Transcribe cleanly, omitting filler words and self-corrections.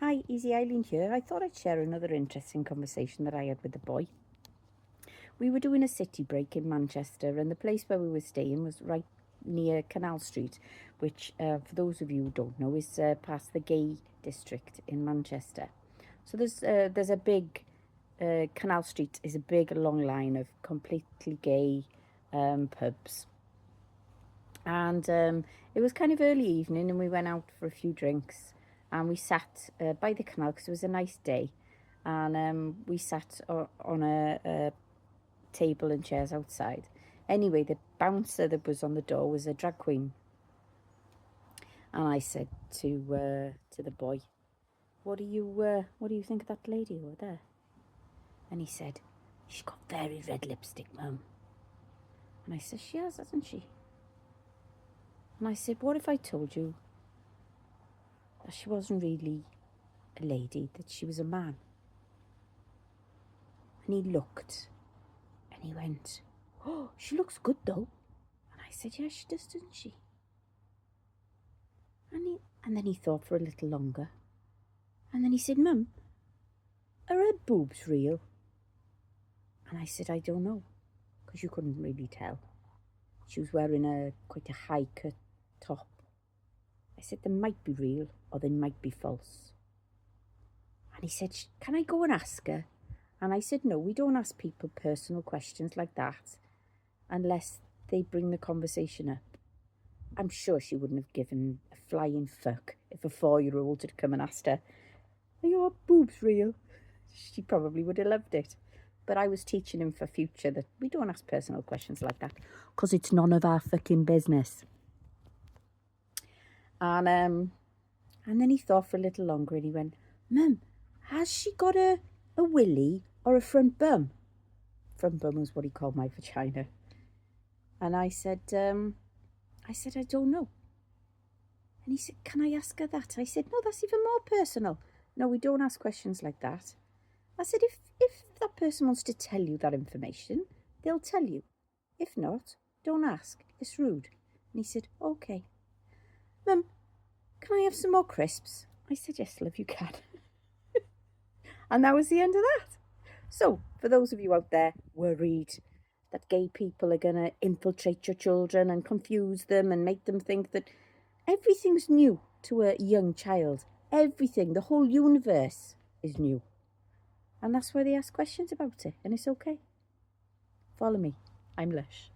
Hi, Ee-zee Eileen here. I thought I'd share another interesting conversation that I had with the boy. We were doing a city break in Manchester, and the place where we were staying was right near Canal Street, which, for those of you who don't know, is past the gay district in Manchester. So there's a big Canal Street is a big long line of completely gay pubs, and it was kind of early evening, and we went out for a few drinks, and we sat by the canal because it was a nice day, and we sat on a table and chairs outside. Anyway, the bouncer that was on the door was a drag queen, and I said to the boy, what do you think of that lady over there? And he said, she's got very red lipstick, Mum. And I said, she has, hasn't she? And I said, what if I told you that she wasn't really a lady, that she was a man? And he looked, and he went, oh, she looks good though. And I said, yeah, she does, doesn't she? And then he thought for a little longer. And then he said, Mum, are her boobs real? And I said, I don't know, because you couldn't really tell. She was wearing quite a high cut top. I said, they might be real or they might be false. And he said, can I go and ask her? And I said, no, we don't ask people personal questions like that unless they bring the conversation up. I'm sure she wouldn't have given a flying fuck if a 4-year-old had come and asked her, are your boobs real? She probably would have loved it. But I was teaching him for future that we don't ask personal questions like that because it's none of our fucking business. And then he thought for a little longer and he went, Mum, has she got a willy or a front bum? Front bum was what he called my vagina. And I said, I don't know. And he said, can I ask her that? I said, no, that's even more personal. No, we don't ask questions like that. I said, if that person wants to tell you that information, they'll tell you. If not, don't ask. It's rude. And he said, okay. Mum, can I have some more crisps? I said, yes, love, you can. And that was the end of that. So, for those of you out there worried that gay people are going to infiltrate your children and confuse them and make them think that everything's new to a young child, everything, the whole universe is new. And that's why they ask questions about it, and it's okay. Follow me. I'm Lush.